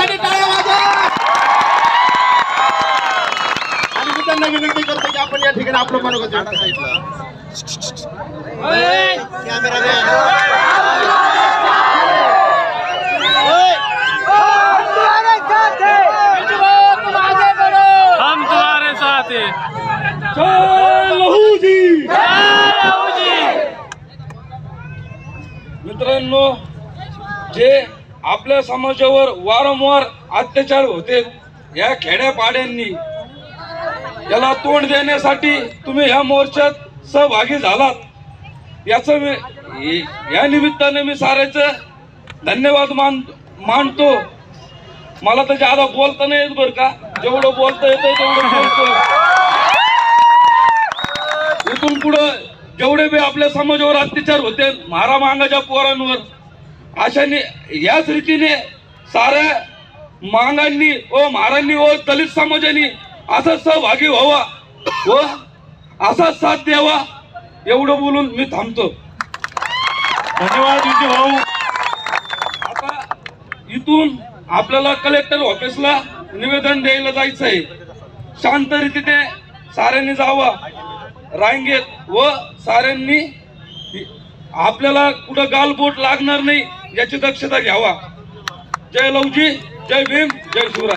त्यांच्यासाठी टाळ्या वाजवा. आणि मी त्यांना विनंती करतो की आपण या ठिकाणी आपलं मनोगत व्यक्त हम तुम्हारे साथ हैं. जय लहूजी. मित्रांनो, जे आपल्या समाजावर वारंवार अत्याचार होते या खेड्यापाड्यांनी, याला तोंड देण्यासाठी तुम्ही ह्या मोर्चात सहभागी झालात. याचं या निमित्ताने मी साऱ्याचं धन्यवाद मानतो. मला तर ज्यादा बोलता नाही येत बरं का, जेवढं बोलता येतं तेवढं बोलतो. इथून पुढं जेवढे बी आपल्या समाजावर अत्याचार होते मारा मांगाच्या पोरांवर, अशाने याच रीतीने साऱ्या मांगांनी व महारांनी व दलित समाजाने असा सहभागी व्हावा व असा साथ द्यावा, एवढं बोलून मी थांबतो. धन्यवाद विजय भाऊ. आता इथून आपल्याला कलेक्टर ऑफिसला निवेदन द्यायला जायचं आहे. शांत रीतीने साऱ्यांनी जावा रांगेत व साऱ्यांनी आपल्याला कुठं गालबोट लागणार नाही याची दक्षता घ्यावा. जय लवजी, जय भीम, जय शिवराय.